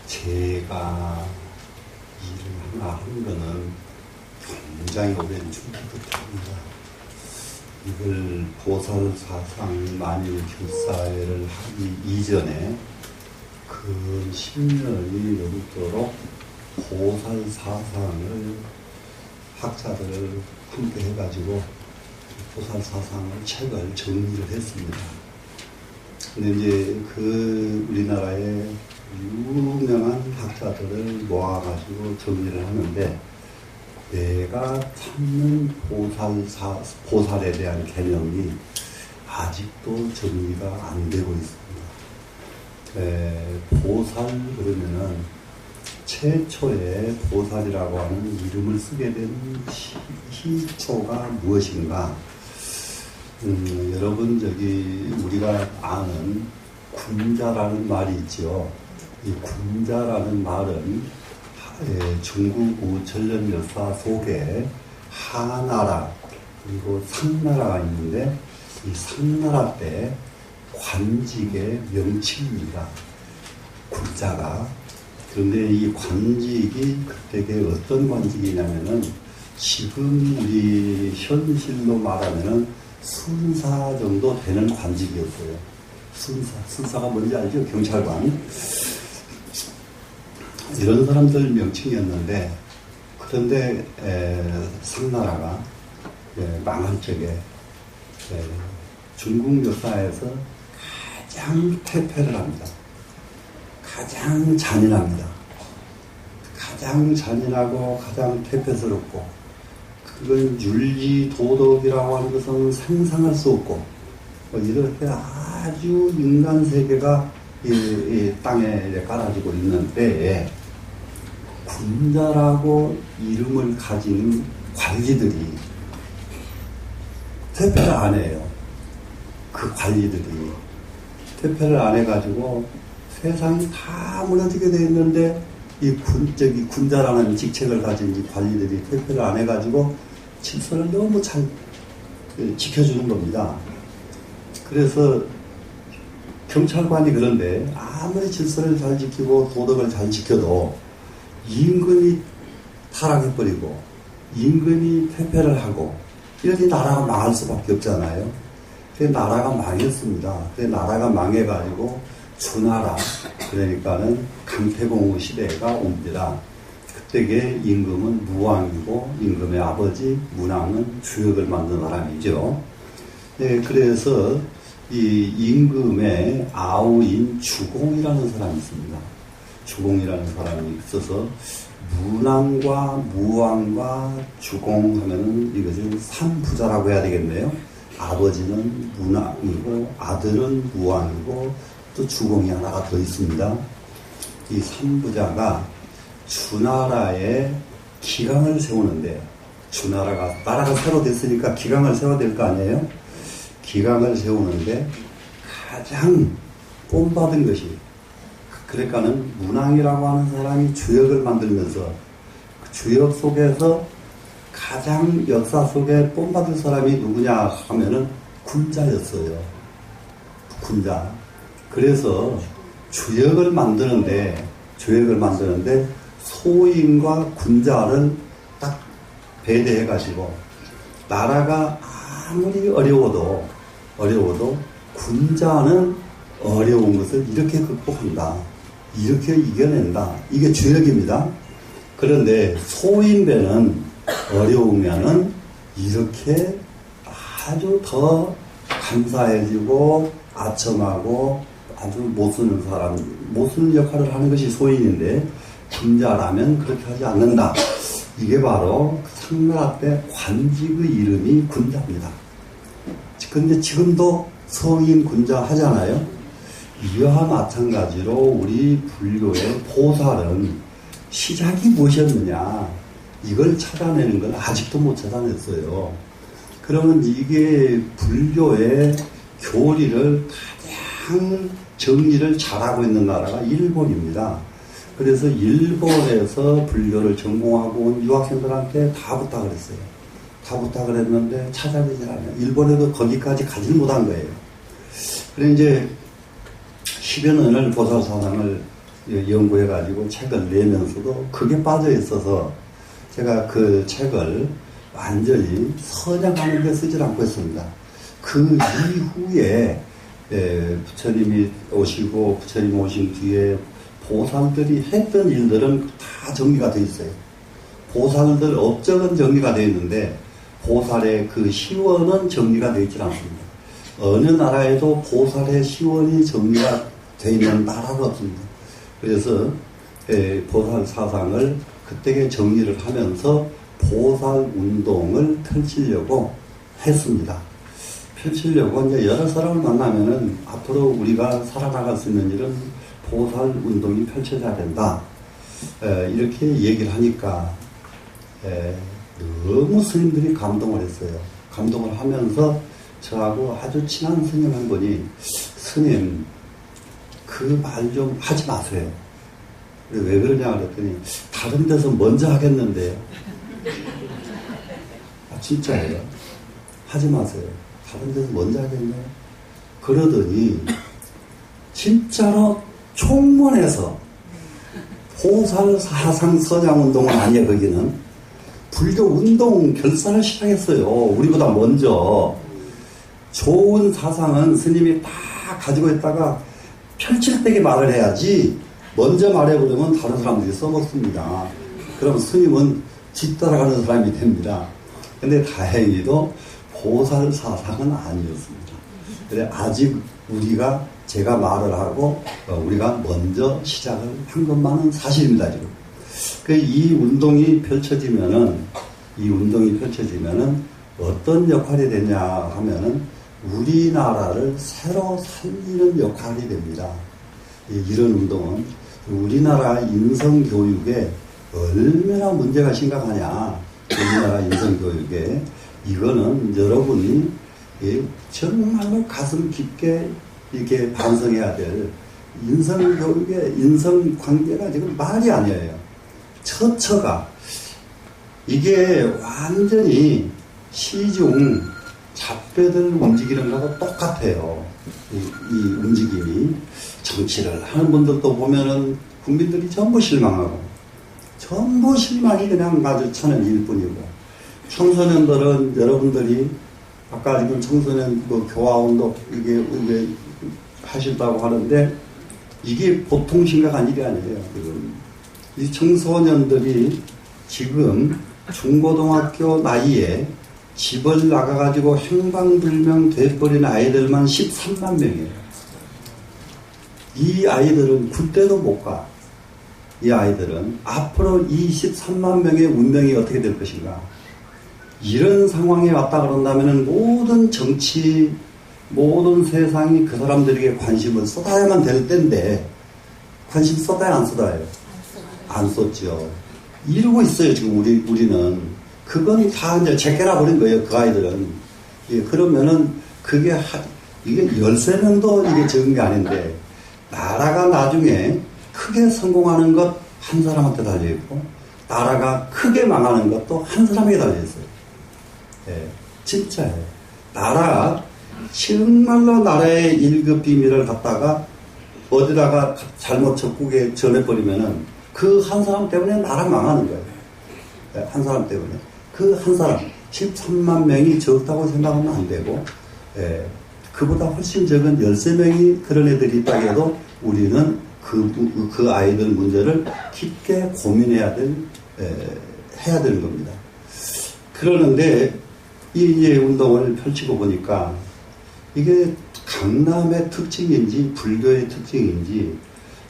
제가 일을 하나 한 거는 굉장히 오랜 준비부터 합니다. 이걸 보살사상 만유교사회를 하기 이전에 그 10년이 넘도록 보살사상을 학자들을 함께 해가지고 보살사상을 책을 정리를 했습니다. 근데 이제 그 우리나라의 유명한 학자들을 모아가지고 정리를 하는데 내가 찾는 보살에 대한 개념이 아직도 정리가 안 되고 있습니다. 보살 그러면은 최초의 보살이라고 하는 이름을 쓰게 된 시초가 무엇인가? 여러분 우리가 아는 군자라는 말이 있죠. 이 군자라는 말은 중국 우천년 역사 속에 하나라 그리고 상나라가 있는데 이 상나라 때 관직의 명칭입니다. 군자가. 그런데 이 관직이 그때 어떤 관직이냐면은 지금 우리 현실로 말하면은 순사 정도 되는 관직이었어요. 순사가 뭔지 알죠? 경찰관. 이런 사람들 명칭이었는데, 그런데 상나라가 망할 적에 중국 역사에서 가장 퇴폐를 합니다. 가장 잔인합니다. 가장 잔인하고 가장 퇴폐스럽고, 그건 윤리 도덕이라고 하는 것은 상상할 수 없고, 이렇게 아주 인간 세계가 이 땅에 깔아지고 있는 때에 군자라고 이름을 가진 관리들이 퇴폐를 안 해요. 그 관리들이 퇴폐를 안 해가지고 세상이 다 무너지게 돼 있는데 이 군자라는 직책을 가진 이 관리들이 퇴폐를 안 해가지고 질서를 너무 잘 지켜주는 겁니다. 그래서 경찰관이 그런데 아무리 질서를 잘 지키고 도덕을 잘 지켜도 임금이 타락해버리고 임금이 퇴폐를 하고 이렇게 나라가 망할 수밖에 없잖아요. 그래서 나라가 망했습니다. 그래서 나라가 망해가지고 주나라, 그러니까는 강태공의 시대가 옵니다. 그때의 임금은 무왕이고 임금의 아버지 문왕은 주역을 만든 사람이죠. 네, 그래서 이 임금의 아우인 주공이라는 사람이 있습니다. 주공이라는 사람이 있어서 문왕과 무왕과 주공 하면은 이것을 삼부자라고 해야 되겠네요. 아버지는 문왕이고 아들은 무왕이고 또 주공이 하나가 더 있습니다. 이 삼부자가 주나라에 기강을 세우는데, 나라가 새로 됐으니까 기강을 세워야 될 거 아니에요? 기강을 세우는데 가장 본받은 것이, 그러니까는 문왕이라고 하는 사람이 주역을 만들면서 그 주역 속에서 가장 역사 속에 본받을 사람이 누구냐 하면은 군자였어요. 군자. 그래서 주역을 만드는데 소인과 군자를 딱 배대해가지고 나라가 아무리 어려워도 군자는 어려운 것을 이렇게 극복한다. 이렇게 이겨낸다. 이게 주역입니다. 그런데 소인배는 어려우면은 이렇게 아주 더 감사해지고 아첨하고 아주 못 쓰는 역할을 하는 것이 소인인데 군자라면 그렇게 하지 않는다. 이게 바로 상나라 때 관직의 이름이 군자입니다. 그런데 지금도 성인 군자 하잖아요. 이와 마찬가지로 우리 불교의 보살은 시작이 무엇이었느냐, 이걸 찾아내는 건 아직도 못 찾아냈어요. 그러면 이게 불교의 교리를 가장 정리를 잘하고 있는 나라가 일본입니다. 그래서 일본에서 불교를 전공하고 온 유학생들한테 다 부탁을 했어요. 다 부탁을 했는데 찾아내질 않아요. 일본에도 거기까지 가지 못한 거예요. 그래 이제 10여 년을 보살사상을 연구해가지고 책을 내면서도 그게 빠져 있어서 제가 그 책을 완전히 선양하는 데 쓰질 않고 있습니다. 그 이후에 부처님이 오시고 부처님 오신 뒤에 보살들이 했던 일들은 다 정리가 되어 있어요. 보살들 업적은 정리가 되어 있는데 보살의 그 시원은 정리가 되어 있지 않습니다. 어느 나라에도 보살의 시원이 정리가 되어 있는 나라가 없습니다. 그래서 보살 사상을 그때에 정리를 하면서 보살 운동을 펼치려고 했습니다. 펼치려고 이제 여러 사람을 만나면은 앞으로 우리가 살아나갈 수 있는 일은 보살 운동이 펼쳐져야 된다. 이렇게 얘기를 하니까 너무 스님들이 감동을 했어요. 감동을 하면서 저하고 아주 친한 스님 한 분이 스님 그 말 좀 하지 마세요. 왜 그러냐 그랬더니 다른 데서 먼저 하겠는데요. 아, 진짜예요. 하지 마세요. 다른 데서 먼저 하겠네요. 그러더니 진짜로 총무원에서 보살 사상 선양 운동은 아니에요. 거기는 불교 운동 결사를 시작했어요. 우리보다 먼저. 좋은 사상은 스님이 다 가지고 있다가 펼칠 때게 말을 해야지 먼저 말해버리면 다른 사람들이 써먹습니다. 그럼 스님은 뒤따라가는 사람이 됩니다. 근데 다행히도 보살 사상은 아니었습니다. 그래 아직 우리가 제가 말을 하고 우리가 먼저 시작을 한 것만은 사실입니다. 지금. 이 운동이 펼쳐지면은 어떤 역할이 되냐 하면은 우리나라를 새로 살리는 역할이 됩니다. 이런 운동은 우리나라 인성교육에 얼마나 문제가 심각하냐. 우리나라 인성교육에 이거는 여러분이 정말로 가슴 깊게 이렇게 반성해야 될 인성교육의 인성관계가 지금 말이 아니에요. 처처가 이게 완전히 시중 잡배들 움직이는 거하고 똑같아요. 이 움직임이. 정치를 하는 분들도 보면은 국민들이 전부 실망하고 전부 실망이 그냥 마주치는 일뿐이고 청소년들은 여러분들이 아까 지금 청소년 교화운동 이게 하신다고 하는데 이게 보통 심각한 일이 아니에요. 지금 이 청소년들이 지금 중고등학교 나이에 집을 나가가지고 행방불명 돼버린 아이들만 13만 명이에요. 이 아이들은 군대도 못 가. 이 아이들은 앞으로 이 13만 명의 운명이 어떻게 될 것인가. 이런 상황에 왔다 그런다면 모든 정치, 모든 세상이 그 사람들에게 관심을 쏟아야만 될 텐데 관심 쏟아야 안 쏟아요? 안 쏟죠. 이러고 있어요. 지금 우리는. 그건 다 이제 제껴라 버린 거예요. 그 아이들은. 예, 그러면은 이게 13명도 이게 적은 게 아닌데 나라가 나중에 크게 성공하는 것 한 사람한테 달려있고 나라가 크게 망하는 것도 한 사람에게 달려있어요. 예, 진짜예요. 정말로 나라의 1급 비밀을 갖다가 어디다가 잘못 적국에 전해버리면은 그 한 사람 때문에 나라 망하는 거예요. 예, 한 사람 때문에. 그 한 사람, 13만 명이 적다고 생각하면 안 되고, 예, 그보다 훨씬 적은 13명이 그런 애들이 있다고 해도 우리는 그 아이들 문제를 깊게 고민해야 해야 되는 겁니다. 그러는데, 이 운동을 펼치고 보니까, 이게 강남의 특징인지, 불교의 특징인지,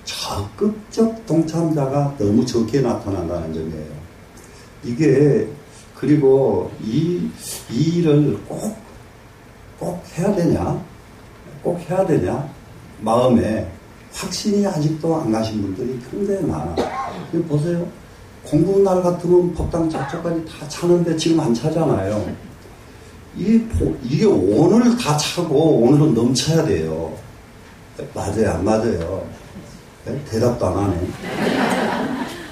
적극적 동참자가 너무 적게 나타난다는 점이에요. 이게, 그리고 이 일을 꼭 해야 되냐? 꼭 해야 되냐? 마음에 확신이 아직도 안 가신 분들이 굉장히 많아. 보세요. 공부날 같으면 법당 저쪽까지 다 차는데 지금 안 차잖아요. 이게 오늘 다 차고 오늘은 넘쳐야 돼요. 맞아요? 안 맞아요? 네? 대답도 안 하네.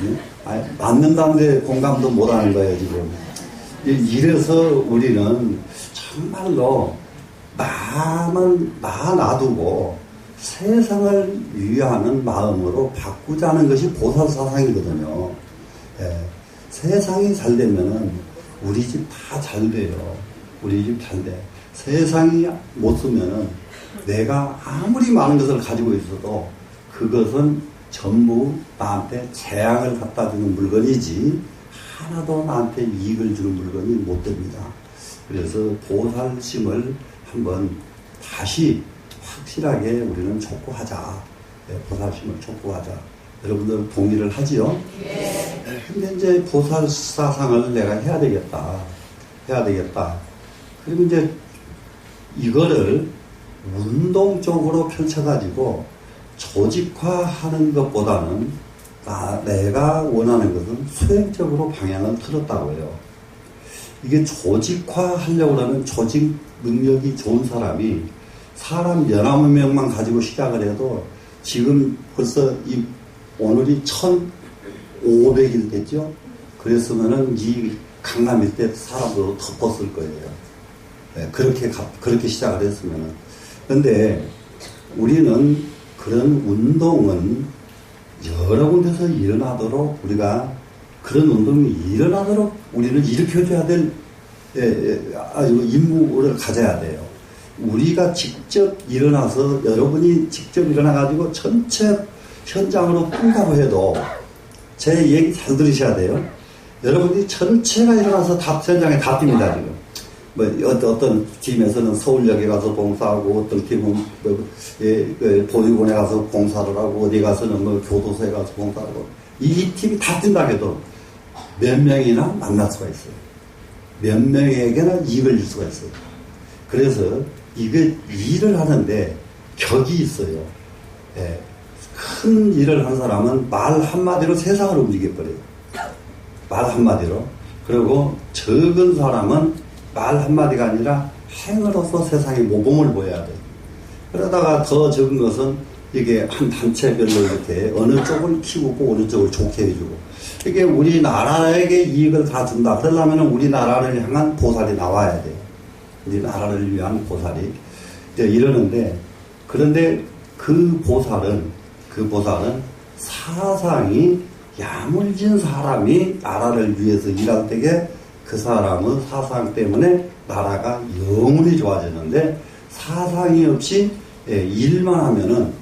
네? 아니, 맞는다는데 공감도 못 하는 거예요, 지금. 이래서 우리는 정말로 나 놔두고 세상을 위하는 마음으로 바꾸자는 것이 보살사상이거든요. 예, 세상이 잘 되면은 우리 집 다 잘 돼요. 우리 집 잘 돼. 세상이 못 쓰면은 내가 아무리 많은 것을 가지고 있어도 그것은 전부 나한테 재앙을 갖다 주는 물건이지 하나도 나한테 이익을 주는 물건이 못 됩니다. 그래서 보살심을 한번 다시 확실하게 우리는 촉구하자. 네, 보살심을 촉구하자. 여러분들 동의를 하지요? 근데 이제 보살사상을 내가 해야 되겠다. 그리고 이제 이거를 운동적으로 펼쳐가지고 조직화하는 것보다는 내가 원하는 것은 수행적으로 방향을 틀었다고 해요. 이게 조직화하려고 하면 조직 능력이 좋은 사람이 사람 19명만 가지고 시작을 해도 지금 벌써 오늘이 1500일 됐죠? 그랬으면은 이 강남일 때 사람들로 덮었을 거예요. 네, 그렇게 시작을 했으면은. 근데 우리는 그런 운동은 여러 군데서 일어나도록 우리가 그런 운동이 일어나도록 우리는 일으켜줘야 될 임무를 가져야 돼요. 우리가 직접 일어나서 여러분이 직접 일어나가지고 전체 현장으로 뜬다고 해도 제 얘기 잘 들으셔야 돼요. 여러분들이 전체가 일어나서 현장에 다 뜁니다, 지금. 뭐, 어떤 팀에서는 서울역에 가서 봉사하고, 어떤 팀은 보육원에 가서 봉사를 하고, 어디 가서는 뭐 교도소에 가서 봉사하고, 이 팀이 다 뛴다 해도 몇 명이나 만날 수가 있어요. 몇 명에게나 이익을 줄 수가 있어요. 그래서 이게 일을 하는데 격이 있어요. 예. 큰 일을 한 사람은 말 한마디로 세상을 움직여버려요. 말 한마디로. 그리고 적은 사람은 말 한마디가 아니라 행으로서 세상에 모범을 보여야 돼요. 그러다가 더 적은 것은 이게 한 단체별로 이렇게 어느 쪽을 키우고 어느 쪽을 좋게 해주고 이게 우리나라에게 이익을 다 준다. 그러려면 우리나라를 향한 보살이 나와야 돼요. 우리나라를 위한 보살이. 이러는데 그런데 그 보살은 사상이 야물진 사람이 나라를 위해서 일할 때에 그 사람의 사상 때문에 나라가 영원히 좋아지는데 사상이 없이 일만 하면은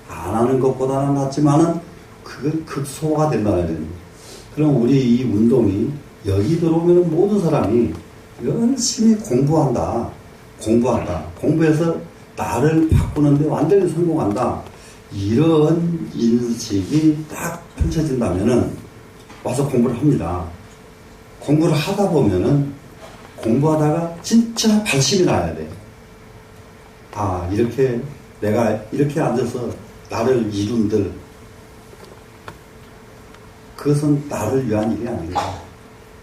안 하는 것보다는 낫지만은 그게 극소화가 된다는 거예요. 그럼 우리 이 운동이 여기 들어오면 모든 사람이 열심히 공부한다. 공부해서 나를 바꾸는데 완전히 성공한다. 이런 인식이 딱 펼쳐진다면은 와서 공부를 합니다. 공부를 하다 보면은 공부하다가 진짜 발심이 나야 돼. 아, 이렇게 내가 이렇게 앉아서 나를 이룬들 그것은 나를 위한 일이 아니다.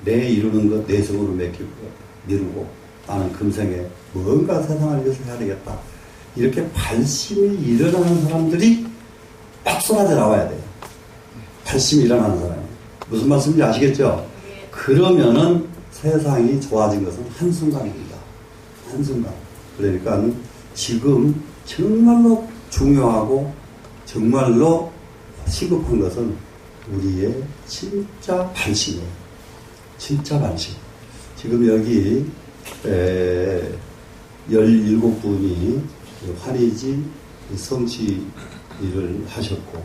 내 이루는 것 내 성으로 미루고 나는 금생에 뭔가 세상을 위해서 해야 되겠다. 이렇게 발심이 일어나는 사람들이 막 쏟아져 나와야 돼요. 발심이 일어나는 사람이. 무슨 말씀인지 아시겠죠? 그러면은 세상이 좋아진 것은 한순간입니다. 한순간. 그러니까 지금 정말로 중요하고 정말로 시급한 것은 우리의 진짜 발심이에요. 진짜 발심. 지금 여기 17분이 환희지 성취 일을 하셨고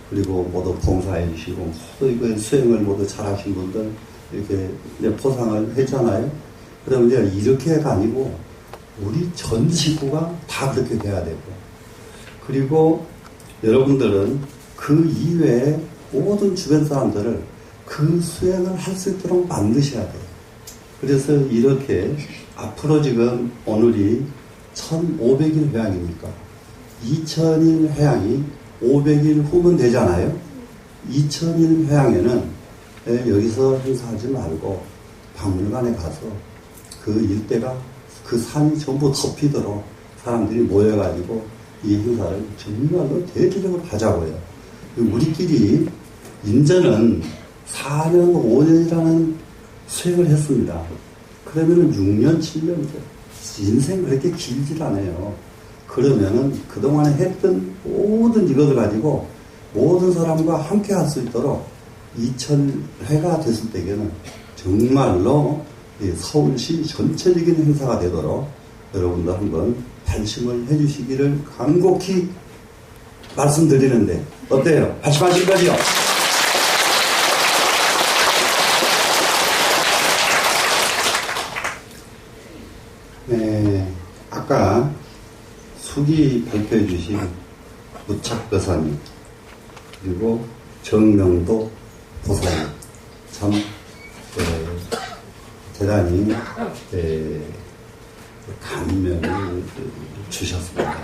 그리고 모두 봉사해 주시고 모두 이거 수행을 모두 잘하신 분들 이렇게 이제 포상을 했잖아요. 그럼 이제 이렇게가 아니고 우리 전 식구가 다 그렇게 돼야 되고 그리고 여러분들은 그 이외에 모든 주변 사람들을 그 수행을 할 수 있도록 만드셔야 돼요. 그래서 이렇게 앞으로 지금 오늘이 1500일 회양이니까 2000일 회양이 500일 후면 되잖아요. 2000일 회양에는 여기서 행사하지 말고 박물관에 가서 그 일대가 그 산이 전부 덮이도록 사람들이 모여가지고 이 행사를 정말로 대대적으로 하자고요. 우리끼리 인제는 4년, 5년이라는 수행을 했습니다. 그러면은 6년, 7년, 인생 그렇게 길질 않아요. 그러면은 그동안에 했던 모든 이것을 가지고 모든 사람과 함께 할 수 있도록 2000회가 됐을 때에는 정말로 서울시 전체적인 행사가 되도록 여러분도 한번 발심을 해주시기를 간곡히 말씀드리는데 어때요? 발심하실 거죠? 네, 아까 숙이 발표해 주신 무착거사님 그리고 정명도 보살님 참 대단히 감명을 주셨습니다.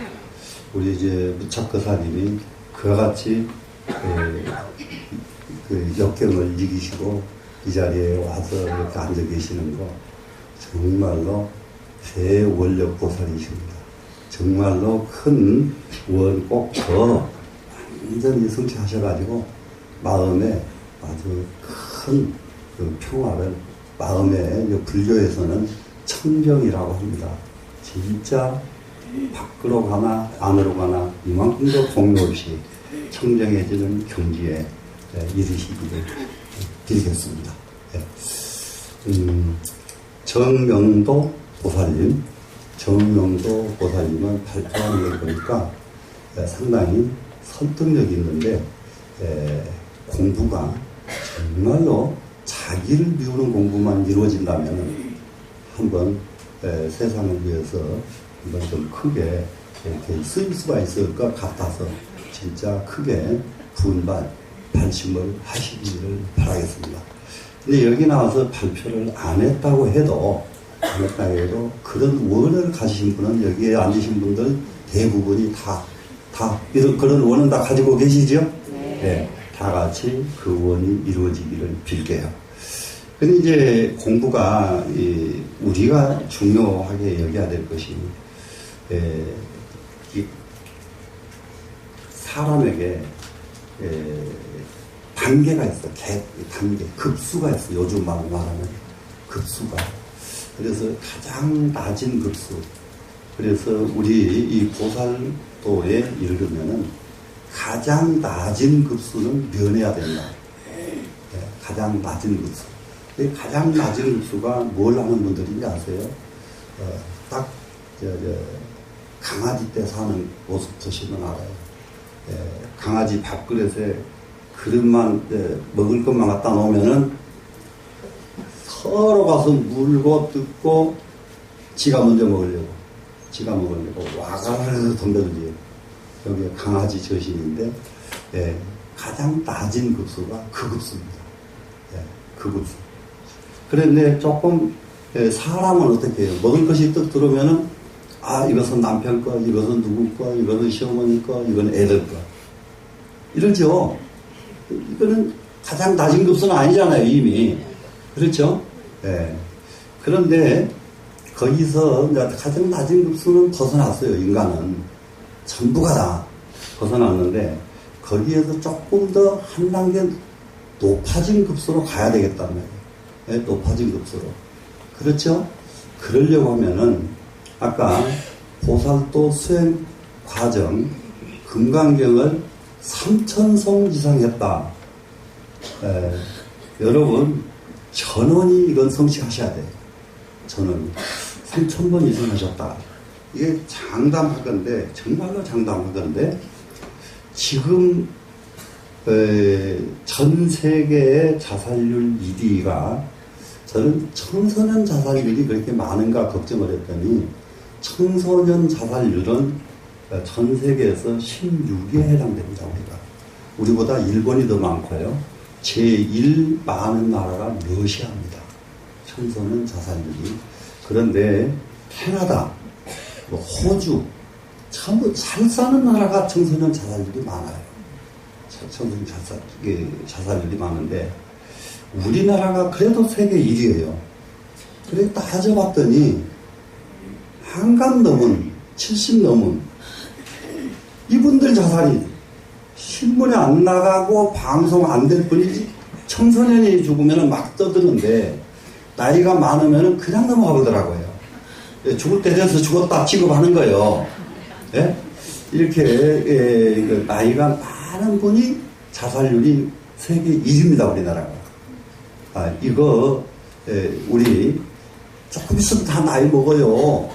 우리 이제 무착거사님이 그와 같이 그 역경을 이기시고 이 자리에 와서 이렇게 앉아 계시는 거 정말로 대원력 보살이십니다. 정말로 큰 원 꼭 더 완전히 성취하셔가지고 마음에 아주 큰 그 평화를 마음에 불교에서는 청정이라고 합니다. 진짜 밖으로 가나 안으로 가나 이만큼도 공유 없이 청정해지는 경지에 이르시기를 빌겠습니다. 정명도 보살님, 정명도 보살님은 발표하는 걸 보니까 상당히 설득력이 있는데 공부가 정말로 자기를 비우는 공부만 이루어진다면 한번 세상을 위해서 한번 좀 크게 이렇게 쓰일 수가 있을 것 같아서 진짜 크게 분발, 발심을 하시기를 바라겠습니다. 근데 여기 나와서 발표를 안 했다고 해도 그런 원을 가지신 분은 여기에 앉으신 분들 대부분이 다 이런 그런 원은 다 가지고 계시죠? 네. 다 같이 그 원이 이루어지기를 빌게요. 근데 이제 공부가 우리가 중요하게 여겨야 될 것이 사람에게 단계가 있어. 단계, 급수가 있어. 요즘 말하는 급수가. 그래서 가장 낮은 급수. 그래서 우리 이 보살도에 이르려면은 가장 낮은 급수는 면해야 된다. 가장 낮은 급수. 가장 낮은 급수가 뭘 하는 분들인지 아세요? 딱 강아지 때 사는 모습 보시면 알아요. 강아지 밥그릇에 그릇만 먹을 것만 갖다 놓으면은 서로 가서 물고 뜯고 지가 먼저 먹으려고 와가르르 덤벼들지. 여기 강아지 저신인데 가장 낮은 급수가 그 급수입니다. 그 급수. 그런데 조금 사람은 어떻게 해요? 먹을 것이 떡 들어오면은 이것은 남편 거, 이것은 누구 거, 이것은 시어머니 거, 이건 애들 거. 이러죠. 이거는 가장 낮은 급수는 아니잖아요, 이미. 그렇죠? 그런데 거기서 가장 낮은 급수는 벗어났어요, 인간은. 전부가 다 벗어났는데 거기에서 조금 더 한 단계 높아진 급수로 가야 되겠다는 거예요. 높아진 급수로. 그렇죠? 그러려고 하면은 아까 보살도 수행 과정 금강경을 3000송 이상 했다. 여러분 전원이 이건 성취하셔야 돼요. 전원 3000번 이상 하셨다. 이게 장담하건데 정말로 장담하건데 지금 전 세계의 자살률 1위가 저는 청소년 자살률이 그렇게 많은가 걱정을 했더니 청소년 자살률은 전 세계에서 16위에 해당됩니다. 우리보다 일본이 더 많고요. 제1 많은 나라가 러시아입니다. 청소년 자살률이. 그런데 캐나다, 호주 전부 잘 사는 나라가 청소년 자살률이 많아요. 청소년 자살률이 많은데 우리나라가 그래도 세계 1위예요. 그래 따져봤더니 한간 넘은 70 넘은 이분들 자살이 신문에 안 나가고 방송 안 될 뿐이지 청소년이 죽으면 막 떠드는데 나이가 많으면 그냥 넘어가 버더라고요. 죽을 때 돼서 죽었다 취급하는 거예요. 예? 이렇게 나이가 많은 분이 자살률이 세계 1위입니다. 우리나라가. 이거 우리 조금 있으면 다 나이 먹어요.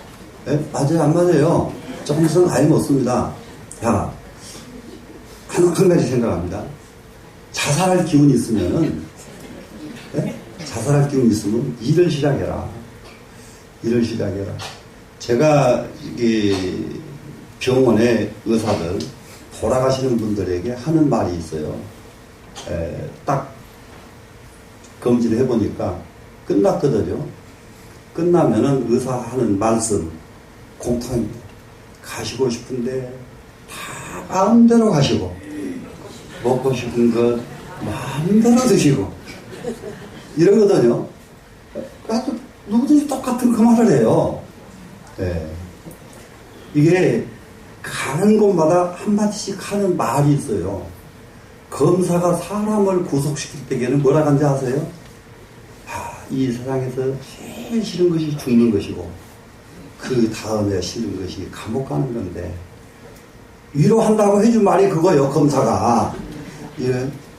예? 맞아요? 안 맞아요? 조금 있으면 나이 먹습니다. 자, 한 가지 생각합니다. 자살할 기운이 있으면은, 예? 자살할 기운이 있으면 일을 시작해라. 일을 시작해라. 제가 병원의 의사들, 돌아가시는 분들에게 하는 말이 있어요. 딱 검진을 해보니까 끝났거든요. 끝나면은 의사 하는 말씀, 공통입니다. 가시고 싶은데 다 마음대로 가시고, 먹고 싶은 것 마음대로 드시고, 이러거든요. 나도 누구든지 똑같은 그 말을 해요. 이게 가는 곳마다 한마디씩 하는 말이 있어요. 검사가 사람을 구속시킬 때에는 뭐라 한지 아세요? 이 세상에서 제일 싫은 것이 죽는 것이고 그 다음에 싫은 것이 감옥 가는 건데, 위로한다고 해준 말이 그거예요. 검사가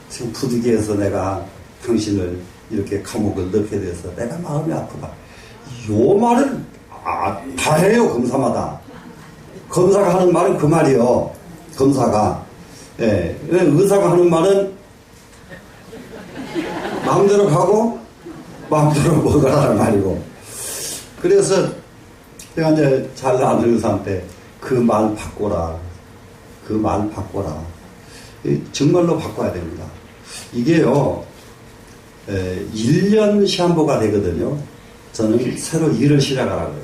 지금 부득이해서 내가 당신을 이렇게 감옥을 넣게 돼서 내가 마음이 아프다. 요 말을 다 해요. 검사마다. 검사가 하는 말은 그 말이요. 검사가. 의사가 하는 말은 마음대로 가고 마음대로 먹으라는 말이고. 그래서 제가 이제 잘 아는 의사한테 그 말 바꿔라. 그 말 바꿔라. 정말로 바꿔야 됩니다. 이게요, 1년 시한부가 되거든요. 저는 새로 일을 시작하라고요.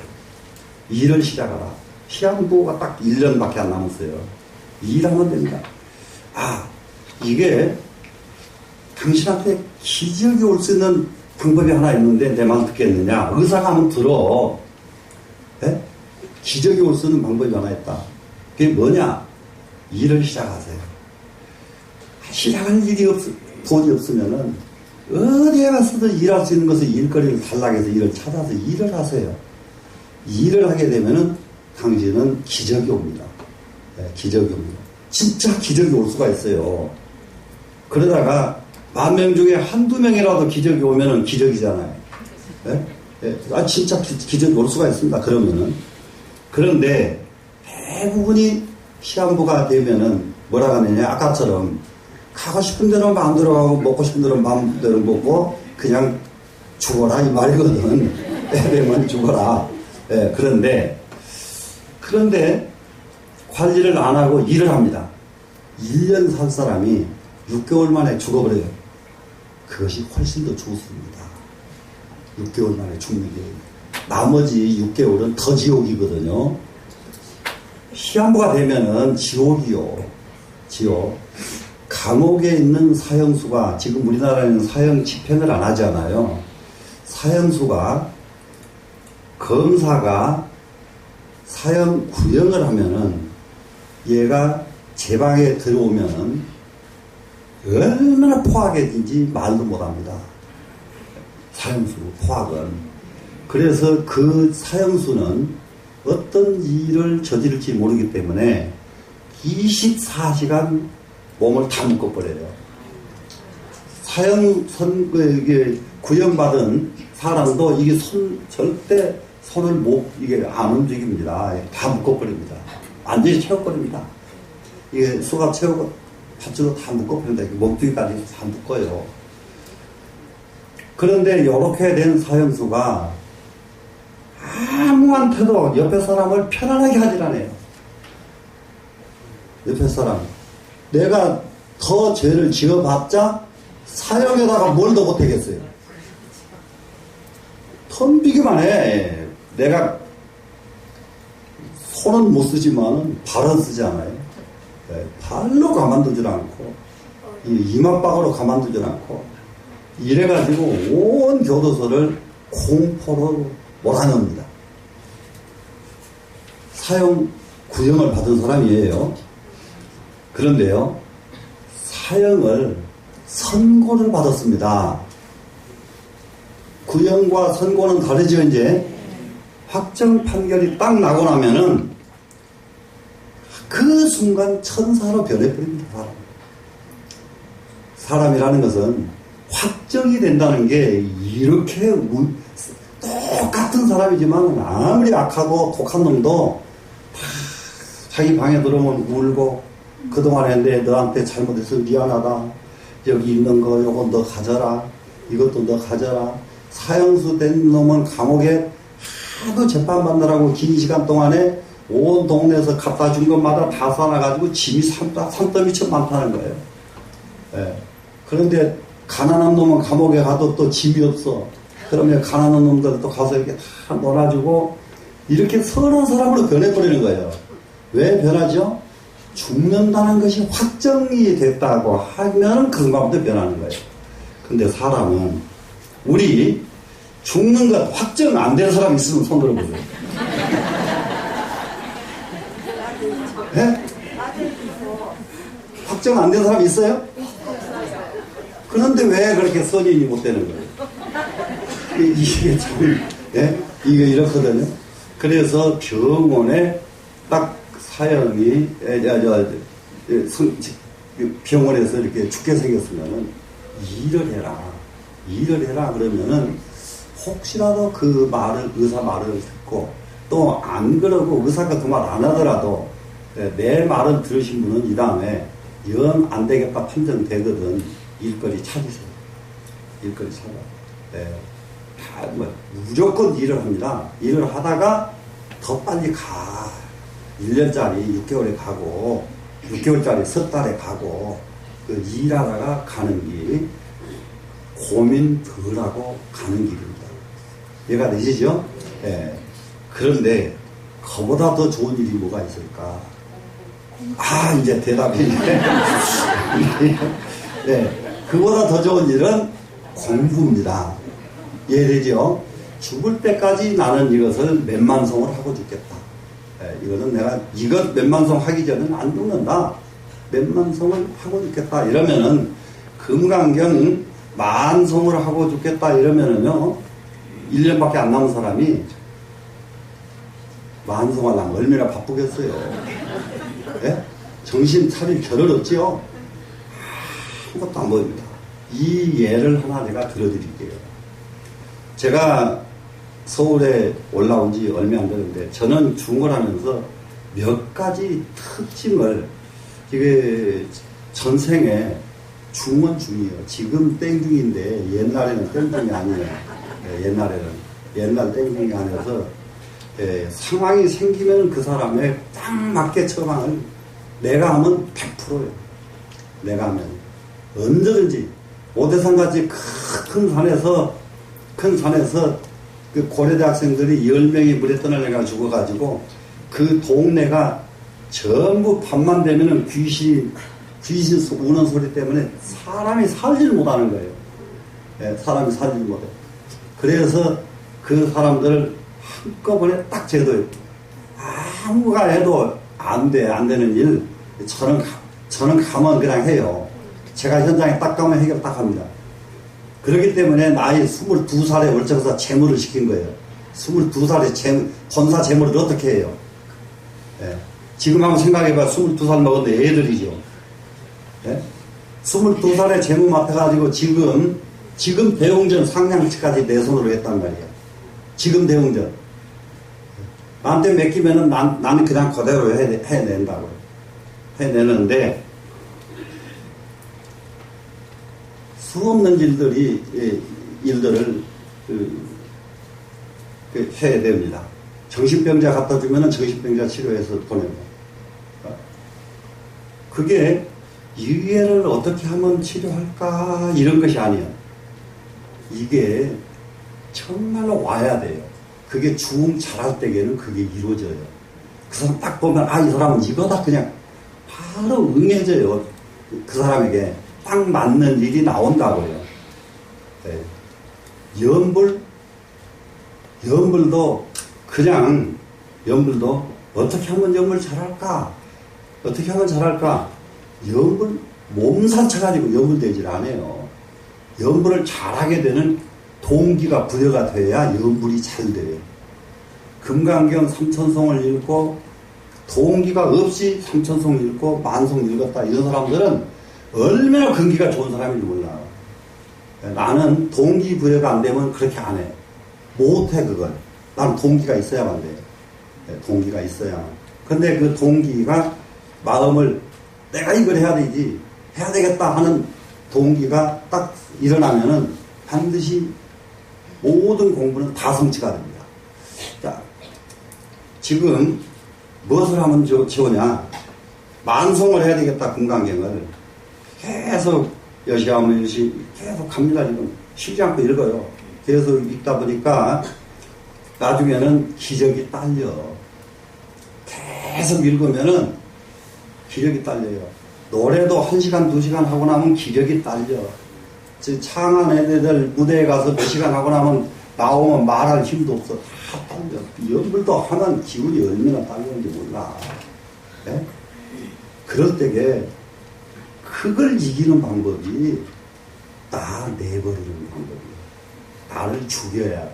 일을 시작하라. 시한부가 딱 1년밖에 안 남았어요. 일하면 됩니다. 이게 당신한테 기적이 올 수 있는 방법이 하나 있는데 내 말 듣겠느냐? 의사가 하면 들어. 기적이 올 수 있는 방법이 하나 있다. 그게 뭐냐? 일을 시작하세요. 시작할 돈이 없으면은 어디에 가서도 일할 수 있는 것을 일거리를 탈락해서 일을 찾아서 일을 하세요. 일을 하게 되면은 당신은 기적이 옵니다. 기적이 옵니다. 진짜 기적이 올 수가 있어요. 그러다가 10,000명 중에 한두 명이라도 기적이 오면은 기적이잖아요. 진짜 기적이 올 수가 있습니다. 그러면은. 그런데 대부분이 시한부가 되면은 뭐라 하느냐, 아까처럼 가고 싶은 대로 마음대로 가고 먹고 싶은 대로 마음대로 먹고 그냥 죽어라 이 말이거든. 때리면 죽어라. 그런데 관리를 안 하고 일을 합니다. 1년 살 사람이 6개월 만에 죽어버려요. 그것이 훨씬 더 좋습니다. 6개월 만에 죽는 게. 나머지 6개월은 더 지옥이거든요. 시한부가 되면은 지옥이요. 지옥. 감옥에 있는 사형수가, 지금 우리나라에는 사형 집행을 안 하잖아요. 사형수가, 검사가 사형 구형을 하면은 얘가 제 방에 들어오면은 얼마나 포악해진지 말도 못합니다. 사형수 포악은. 그래서 그 사형수는 어떤 일을 저지를지 모르기 때문에 24시간 몸을 다 묶어버려요. 이게 구형받은 사람도 이게 절대 손을 이게 안 움직입니다. 다 묶어버립니다. 완전히 채워버립니다. 이게 수갑 채우고 밧줄로 다 묶어버립니다. 목뒤까지 다 묶어요. 그런데 이렇게 된 사형수가 아무한테도 옆에 사람을 편안하게 하질 않아요. 옆에 사람. 내가 더 죄를 지어봤자 사형에다가 뭘 더 못하겠어요. 덤비기만 해. 내가 손은 못 쓰지만 발은 쓰잖아요. 발로 가만두질 않고 이마박으로 가만두질 않고 이래가지고 온 교도소를 공포로 몰아넣습니다. 사형 구형을 받은 사람이에요. 그런데요, 사형을 선고를 받았습니다. 구형과 선고는 다르죠. 이제 확정 판결이 딱 나고 나면은 그 순간 천사로 변해버립니다. 사람이라는 것은 확정이 된다는 게 이렇게 똑같은 사람이지만 아무리 악하고 독한 놈도 자기 방에 들어오면 울고 그동안 했는데 너한테 잘못해서 미안하다. 여기 있는 거 요거 너 가져라. 이것도 너 가져라. 사형수 된 놈은 감옥에 하도 재판받느라고 긴 시간 동안에 온 동네에서 갖다 준 것마다 다 쌓아가지고 짐이 산더미처럼 많다는 거예요. 예. 그런데 가난한 놈은 감옥에 가도 또 짐이 없어. 그러면 가난한 놈들 또 가서 이렇게 다 놀아주고 이렇게 선한 사람으로 변해버리는 거예요. 왜 변하죠? 죽는다는 것이 확정이 됐다고 하면 그 순간부터 변하는 거예요. 근데 사람은 우리 죽는 것 확정 안 된 사람 있으면 손 들어보세요. 네? 확정 안 된 사람 있어요? 그런데 왜 그렇게 선인이 못 되는 거예요? 이게 참, 네? 이게 이렇거든요. 그래서 병원에 딱 사형이, 병원에서 이렇게 죽게 생겼으면은 일을 해라. 일을 해라. 그러면은 혹시라도 그 말을, 의사 말을 듣고 또 안 그러고 의사가 그 말 안 하더라도 내 말을 들으신 분은 이 다음에 영 안 되겠다 판정되거든. 일거리 찾으세요. 일거리 찾아. 네. 다 뭐 무조건 일을 합니다. 일을 하다가 더 빨리 가. 1년짜리 6개월에 가고 6개월짜리 석 달에 가고 그 일하다가 가는 길 고민 덜 하고 가는 길입니다. 이해가 되시죠? 네. 그런데 그보다 더 좋은 일이 뭐가 있을까? 아, 이제 대답이 네. 그보다 더 좋은 일은 공부입니다. 이해되죠? 죽을 때까지 나는 이것을 몇만송을 하고 죽겠다. 네, 이거는 내가 이것 몇만송 하기 전에는 안 죽는다. 몇만송을 하고 죽겠다. 이러면은 금강경 만송을 하고 죽겠다. 이러면은요 1년밖에 안 남은 사람이 만송하려면 얼마나 바쁘겠어요. 네? 정신 차릴 겨를 없지요? 아무것도 안 보입니다. 이 예를 하나 제가 들어드릴게요. 제가 서울에 올라온 지 얼마 안 되는데 저는 중을 하면서 몇 가지 특징을 이게 전생에 중은 중이에요. 지금 땡중인데 옛날에는 땡중이 아니에요. 옛날에는 옛날 땡중이 아니어서 상황이 생기면 그 사람의 딱 맞게 처방을 내가 하면 100%예요. 내가 하면 언제든지 오대산같이 큰 산에서 그 고려대학생들이 10명이 물에 떠날려가 죽어가지고 그 동네가 전부 밤만 되면은 귀신 우는 소리 때문에 사람이 살지를 못하는 거예요. 네, 사람이 살지를 못해. 그래서 그 사람들을 한꺼번에 딱 제도해요. 아무가 해도 안 되는 일 저는 가면 그냥 해요. 제가 현장에 딱 가면 해결 딱 합니다. 그렇기 때문에 나이 22살에 월척에서 재물을 시킨 거예요. 22살에 권사 재물을 어떻게 해요? 네. 지금 한번 생각해봐. 22살 먹었는데 애들이죠. 네? 22살에 재물 맡아가지고 지금 대웅전 상냥치까지 내 손으로 했단 말이에요. 지금 대웅전. 나한테 맡기면은 나는 그냥 그대로 해낸다고요. 해내는데, 수없는 일들을 해야 됩니다. 정신병자 갖다 주면은 정신병자 치료해서 보냅니다. 그게 이해를 어떻게 하면 치료할까 이런 것이 아니에요. 이게 정말로 와야 돼요. 그게 중 잘할 때에는 그게 이루어져요. 그 사람 딱 보면 이 사람은 이거다 그냥 바로 응해져요. 그 사람에게 딱 맞는 일이 나온다고요. 네. 연불도 어떻게 하면 연불 잘할까? 어떻게 하면 잘할까? 연불 몸살쳐가지고 연불되질 않아요. 연불을 잘하게 되는 동기가 부여가 돼야 연불이 잘 돼요. 금강경 삼천송을 읽고 동기가 없이 삼천송 읽고 만송 읽었다 이런 사람들은 얼마나 근기가 좋은 사람인지 몰라. 나는 동기부여가 안 되면 그렇게 안 해. 못해 그걸. 나는 동기가 있어야만 돼. 동기가 있어야만. 근데 그 동기가 마음을 내가 이걸 해야 되지, 해야 되겠다 하는 동기가 딱 일어나면은 반드시 모든 공부는 다 성취가 됩니다. 자, 지금 무엇을 하면 좋으냐? 만송을 해야 되겠다, 금강경을. 계속 여시하면 여시 계속 갑니다. 지금 쉬지 않고 읽어요. 계속 읽다 보니까 나중에는 기력이 딸려. 계속 읽으면은 기력이 딸려요. 노래도 1시간, 2시간 하고 나면 기력이 딸려. 창한 애들 무대에 가서 몇 시간 하고 나면 나오면 말할 힘도 없어. 다 딸려. 연불도 하면 기운이 얼마나 딸리는지 몰라. 네? 그럴 때에 그걸 이기는 방법이 나 내버리는 방법이에요. 나를 죽여야 돼.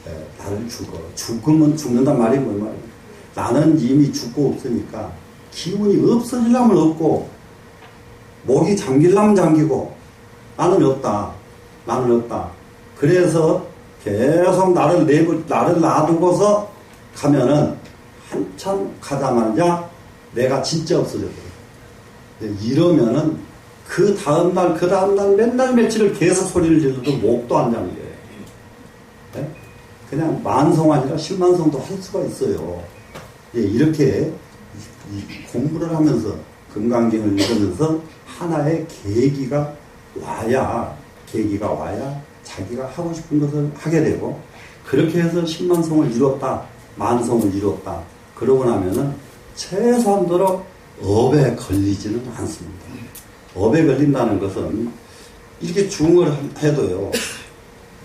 네, 나를 죽어. 죽으면 죽는단 말이 뭔 말이야. 나는 이미 죽고 없으니까 기운이 없어지려면 없고 목이 잠기려면 잠기고 나는 없다. 나는 없다. 그래서 계속 나를 놔두고서 가면은 한참 가자마자 내가 진짜 없어졌거든. 이러면은 그 다음날 맨날 며칠을 계속 소리를 질러도 목도 안 잠겨요. 네? 그냥 만성 아니라 10만성도 할 수가 있어요. 예, 이렇게 공부를 하면서 금강경을 읽으면서 하나의 계기가 와야 자기가 하고 싶은 것을 하게 되고, 그렇게 해서 10만성을 이뤘다, 만성을 이뤘다. 그러고 나면은 최소한도로 업에 걸리지는 않습니다. 업에 걸린다는 것은 이렇게 중을 해도요,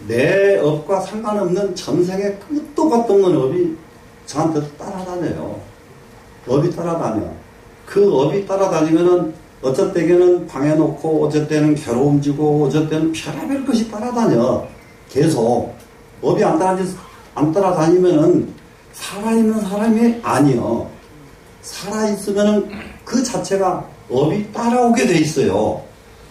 내 업과 상관없는 전생에 끝도 끝도 없는 업이 저한테 따라다녀요. 업이 따라다녀. 그 업이 따라다니면은 어쩔 때는 방에 놓고, 어쩔 때는 괴로움지고, 어쩔 때는 별의별 것이 따라다녀. 계속. 업이 안 따라다니면은 살아있는 사람이 아니요. 살아있으면은 그 자체가 업이 따라오게 돼 있어요.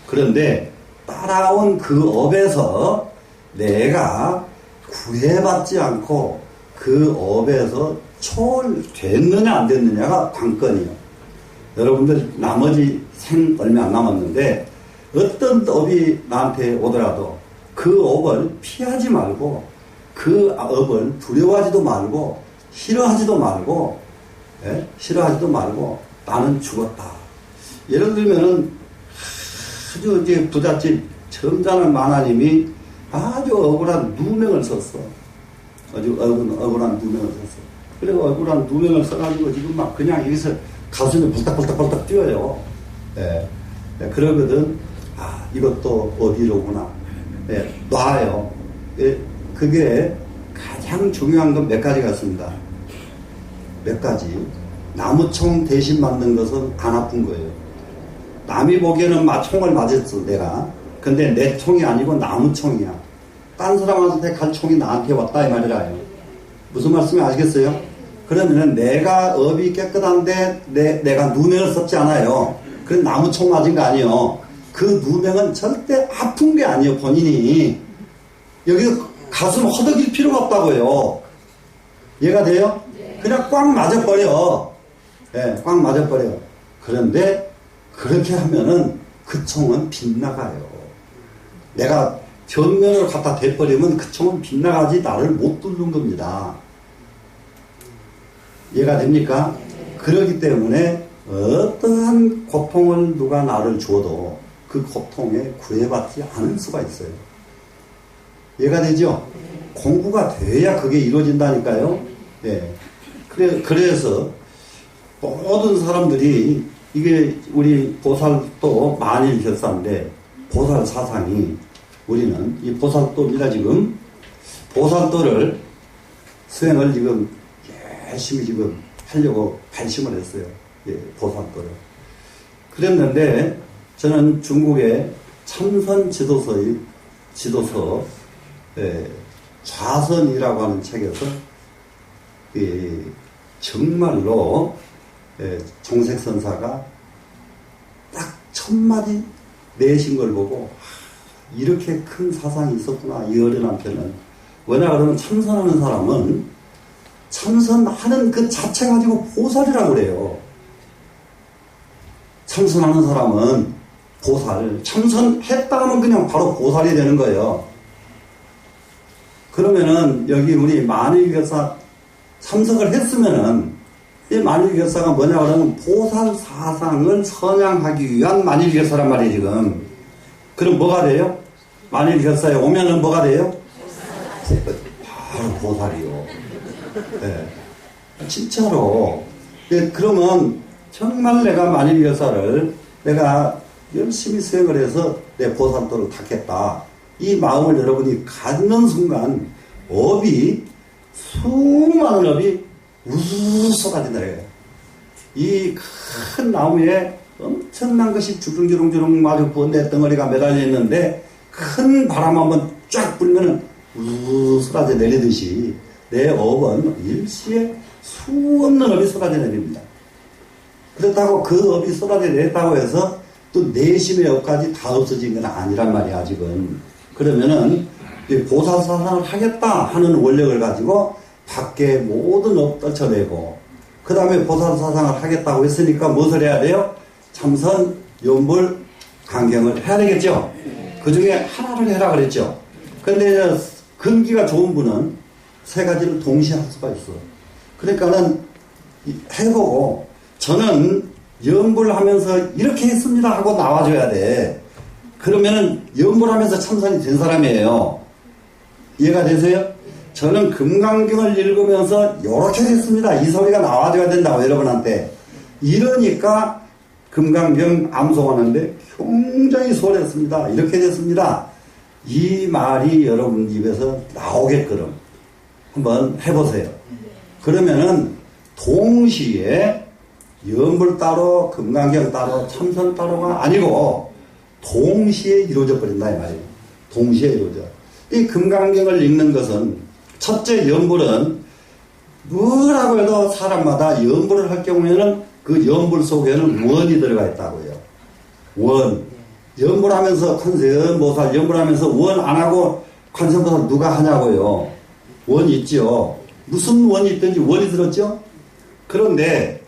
그런데 따라온 그 업에서 내가 구애받지 않고 그 업에서 초월됐느냐 안 됐느냐가 관건이에요. 여러분들 나머지 생 얼마 안 남았는데 어떤 업이 나한테 오더라도 그 업을 피하지 말고 그 업을 두려워하지도 말고 싫어하지도 말고, 예? 싫어하지도 말고 나는 죽었다. 예를 들면은 아주 이제 부잣집 점잖은 만화님이 아주 억울한 누명을 썼어. 아주 억울한 누명을 썼어. 그리고 억울한 누명을 써가지고 지금 막 그냥 여기서 가슴이 벌떡벌떡 뛰어요. 예. 예, 그러거든. 아, 이것도 어디로구나. 예, 놔요. 예, 그게 가장 중요한 건 몇 가지가 있습니다. 몇 가지. 나무총 대신 맞는 것은 안 아픈 거예요. 남이 보기에는 총을 맞았어, 내가. 근데 내 총이 아니고 나무총이야. 딴 사람한테 갈 총이 나한테 왔다, 이 말이라요. 무슨 말씀인지 아시겠어요? 그러면은 내가 업이 깨끗한데 내가 누명을 썼지 않아요. 그 나무총 맞은 거 아니에요. 그 누명은 절대 아픈 게 아니에요, 본인이. 여기서 가슴 허덕일 필요가 없다고요. 이해가 돼요? 그냥 꽉 맞아버려. 예, 꽉 맞아버려. 그런데 그렇게 하면은 그 총은 빗나가요. 내가 전면을 갖다 대버리면 그 총은 빗나가지 나를 못 뚫는 겁니다. 이해가 됩니까? 그렇기 때문에 어떠한 고통을 누가 나를 줘도 그 고통에 구애받지 않을 수가 있어요. 이해가 되죠? 공부가 돼야 그게 이루어진다니까요. 예. 그래서 모든 사람들이 이게 우리 보살도 만일결사인데 보살 사상이 우리는 이 보살도입니다. 지금 보살도를 수행을 지금 열심히 지금 하려고 발심을 했어요. 예, 보살도를. 그랬는데 저는 중국의 참선 지도서 좌선이라고 하는 책에서 정말로 종색선사가 딱 첫마디 내신 걸 보고 이렇게 큰 사상이 있었구나, 이 어린 한편은. 왜냐 그러면 참선하는 사람은 참선하는 그 자체 가지고 보살이라고 그래요. 참선하는 사람은 보살, 참선했다 하면 그냥 바로 보살이 되는 거예요. 그러면은 여기 우리 만일결사 참석을 했으면은 이 만일결사가 뭐냐 그러면 보살 사상을 선양하기 위한 만일결사란 말이에요, 지금. 그럼 뭐가 돼요? 만일결사에 오면은 뭐가 돼요? 바로 보살이요. 네. 진짜로. 네, 그러면 정말 내가 만일결사를 내가 열심히 수행을 해서 내 보살도를 닦겠다. 이 마음을 여러분이 갖는 순간 업이, 수많은 업이 우르르 쏟아진다. 이 큰 나무에 엄청난 것이 주렁주렁 마주 번뇌 덩어리가 매달려 있는데 큰 바람 한번 쫙 불면은 우르르 쏟아져 내리듯이 내 업은 일시에 수없는 업이 쏟아져 내립니다. 그렇다고 그 업이 쏟아져 내렸다고 해서 또 내심의 업까지 다 없어진 건 아니란 말이야, 아직은. 그러면은 보살사상을 하겠다 하는 원력을 가지고 밖에 모든 업 떨쳐내고, 그 다음에 보살사상을 하겠다고 했으니까 무엇을 해야 돼요? 참선, 연불, 강경을 해야 되겠죠? 그 중에 하나를 해라 그랬죠? 근데 근기가 좋은 분은 세 가지를 동시에 할 수가 있어. 그러니까는 해보고, 저는 연불하면서 이렇게 했습니다 하고 나와줘야 돼. 그러면은 연불하면서 참선이 된 사람이에요. 이해가 되세요? 저는 금강경을 읽으면서 이렇게 됐습니다, 이 소리가 나와줘야 된다고 여러분한테. 이러니까 금강경 암송하는데 굉장히 수월했습니다, 이렇게 됐습니다, 이 말이 여러분 입에서 나오게끔 한번 해보세요. 그러면은 동시에 연불 따로, 금강경 따로, 참선 따로가 아니고 동시에 이루어져 버린다 이 말이에요. 동시에 이루어져. 이 금강경을 읽는 것은, 첫째 연불은 뭐라고 해도 사람마다 연불을 할 경우에는 그 연불 속에는 원이 들어가 있다고요. 원. 연불하면서 관세음보살 연불하면서 원 안 하고 관세음보살 누가 하냐고요. 원 있죠. 무슨 원이 있든지 원이 들었죠. 그런데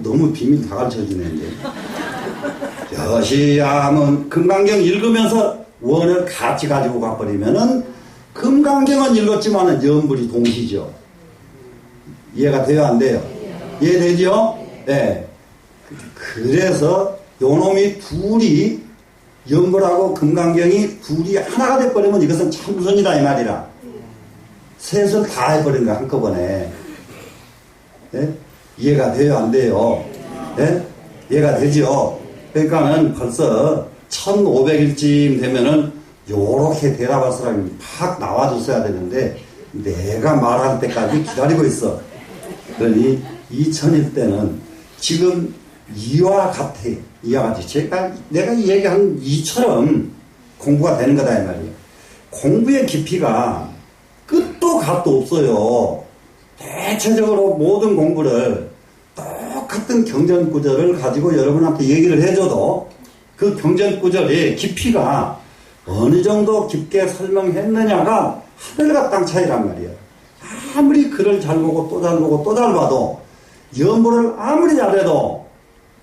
너무 비밀 다 가르쳐주네 이제. 여시야문 금강경 읽으면서 원을 같이 가지고 가버리면은 금강경은 읽었지만은 연불이 동시죠. 이해가 돼요, 안 돼요? 이해되죠? 네. 그래서 요놈이 둘이, 연불하고 금강경이 둘이 하나가 돼버리면 이것은 참선이다 이 말이라. 셋을 다 해버린 거야 한꺼번에. 네? 이해가 돼요, 안 돼요? 네? 이해가 되죠? 그러니까는 벌써 1500일쯤 되면은 요렇게 대답할 사람이 팍 나와줬어야 되는데 내가 말할 때까지 기다리고 있어. 그러니 2000일 때는 지금 이와 같아. 이와 같이 내가 얘기한 이처럼 공부가 되는 거다 이 말이에요. 공부의 깊이가 끝도 갓도 없어요. 대체적으로 모든 공부를 똑같은 경전구절을 가지고 여러분한테 얘기를 해줘도 그 경전구절의 깊이가 어느 정도 깊게 설명했느냐가 하늘과 땅 차이란 말이에요. 아무리 글을 잘 보고 또 잘 보고 또 잘 봐도 연불을 아무리 잘해도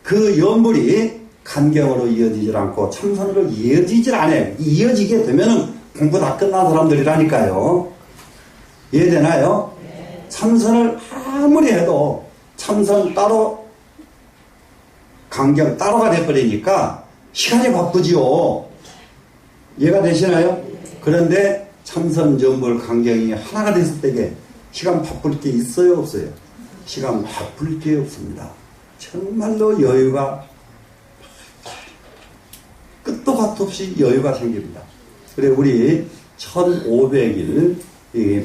그 연불이 간경으로 이어지질 않고 참선으로 이어지질 않아요. 이어지게 되면은 공부 다 끝난 사람들이라니까요. 이해되나요? 참선을 아무리 해도 참선 따로 강경 따로가 돼버리니까 시간이 바쁘지요. 이해가 되시나요? 그런데 참선, 연불, 강경이 하나가 됐을 때에 시간 바쁠 게 있어요, 없어요? 시간 바쁠 게 없습니다. 정말로 여유가 끝도 밭도 없이 여유가 생깁니다. 그래 우리 1500일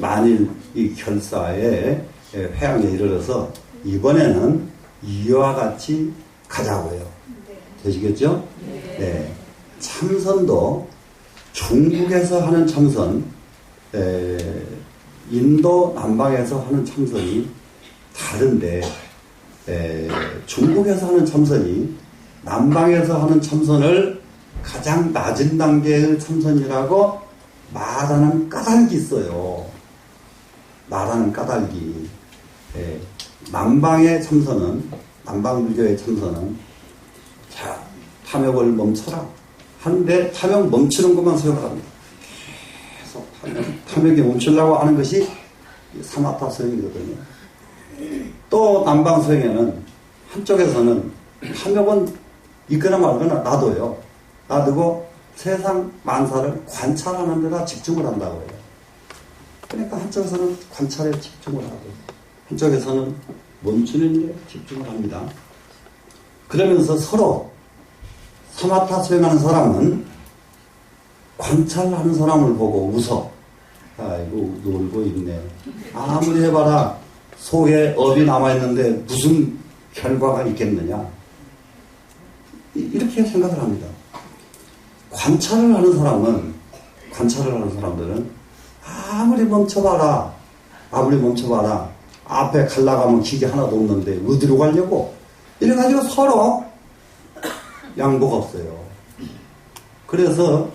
만일 이 결사에 회항에 이르러서 이번에는 이와 같이 가자고요. 되시겠죠? 네. 네. 참선도 중국에서 하는 참선, 인도 남방에서 하는 참선이 다른데, 중국에서 하는 참선이 남방에서 하는 참선을 가장 낮은 단계의 참선이라고 말하는 까닭이 있어요. 말하는 까닭이. 남방의 참선은, 남방불교의 참선은, 자, 탐욕을 멈춰라. 하는데, 탐욕 멈추는 것만 수행을 합니다. 계속 탐욕이 멈추려고 하는 것이 사마타 수행이거든요. 또 남방 수행에는 한쪽에서는 탐욕은 있거나 말거나 놔둬요. 놔두고 세상 만사를 관찰하는 데다 집중을 한다고 해요. 그러니까 한쪽에서는 관찰에 집중을 하고 한쪽에서는 멈추는 데 집중을 합니다. 그러면서 서로 사마타 수행하는 사람은 관찰하는 사람을 보고 웃어. 아이고 놀고 있네. 아무리 해봐라 속에 업이 남아있는데 무슨 결과가 있겠느냐. 이렇게 생각을 합니다. 관찰을 하는 사람들은 아무리 멈춰봐라 앞에 갈라가면 길이 하나도 없는데 어디로 가려고 이래가지고 서로 양보가 없어요. 그래서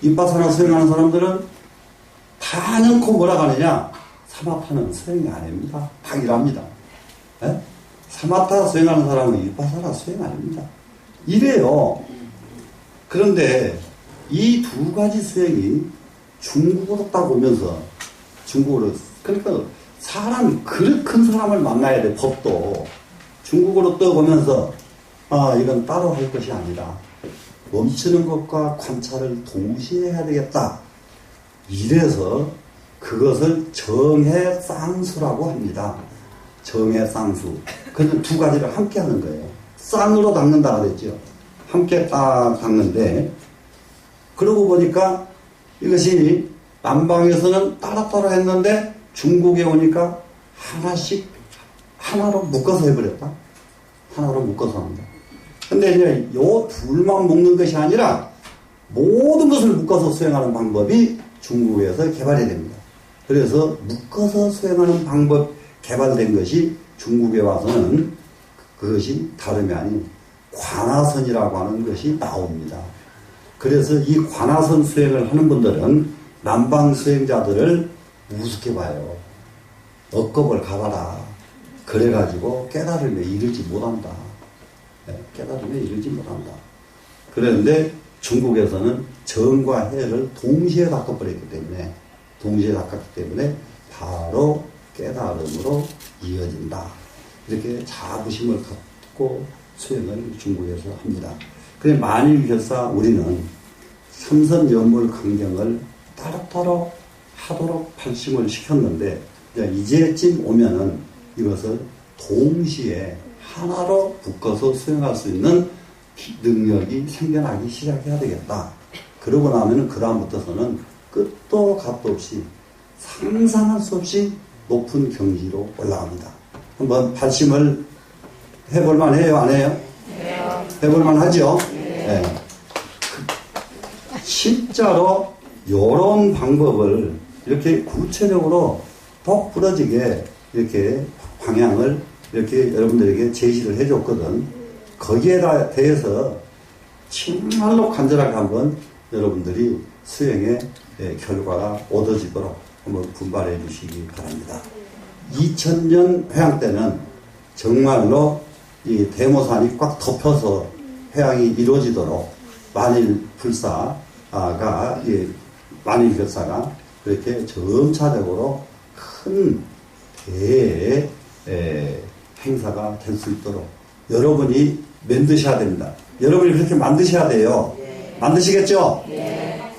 윗바사나 수행하는 사람들은 다 넣고 뭐라 하느냐, 사마타는 수행이 아닙니다. 당이랍니다. 사마타 수행하는 사람은 윗바사나 수행 아닙니다. 이래요. 그런데 이 두 가지 수행이 중국어로 딱 오면서, 중국어로, 그러니까 사람, 그릇 큰 사람을 만나야 돼, 법도. 중국어로 떠보면서, 이건 따로 할 것이 아니라, 멈추는 것과 관찰을 동시에 해야 되겠다. 이래서 그것을 정해쌍수라고 합니다. 정해쌍수. 그래서 두 가지를 함께 하는 거예요. 쌍으로 닦는다 그랬죠. 함께 딱 닦는데, 그러고 보니까 이것이 남방에서는 따로따로 했는데 중국에 오니까 하나씩 하나로 묶어서 해버렸다. 하나로 묶어서 합니다. 근데 이제 요 둘만 묶는 것이 아니라 모든 것을 묶어서 수행하는 방법이 중국에서 개발이 됩니다. 그래서 묶어서 수행하는 방법 개발된 것이 중국에 와서는 그것이 다름이 아닌 관화선이라고 하는 것이 나옵니다. 그래서 이 관화선 수행을 하는 분들은 남방 수행자들을 우습게 봐요. 억겁을 가봐라. 그래가지고 깨달음에 이르지 못한다. 깨달음에 이르지 못한다. 그런데 중국에서는 정과 해를 동시에 닦아버렸기 때문에 바로 깨달음으로 이어진다. 이렇게 자부심을 갖고 수행을 중국에서 합니다. 그래 만일결사 우리는 삼선연물 강경을 따로따로 하도록 발심을 시켰는데 이제쯤 오면은 이것을 동시에 하나로 묶어서 수행할 수 있는 능력이 생겨나기 시작해야 되겠다. 그러고 나면은 그 다음부터서는 끝도 값도 없이 상상할 수 없이 높은 경지로 올라갑니다. 한번 발심을 해볼만 해요? 안 해요? 네. 해볼만 하죠? 네. 진짜로 이런 방법을 이렇게 구체적으로 더 부러지게 이렇게 방향을 이렇게 여러분들에게 제시를 해줬거든. 거기에 대해서 정말로 간절하게 한번 여러분들이 수행의 결과가 얻어지도록 한번 분발해 주시기 바랍니다. 2000년 회향 때는 정말로 이 대모산이 꽉 덮여서 회향이 이루어지도록 만일결사가 그렇게 점차적으로 큰 대의 행사가 될 수 있도록 여러분이 만드셔야 됩니다. 여러분이 그렇게 만드셔야 돼요. 네. 만드시겠죠? 네.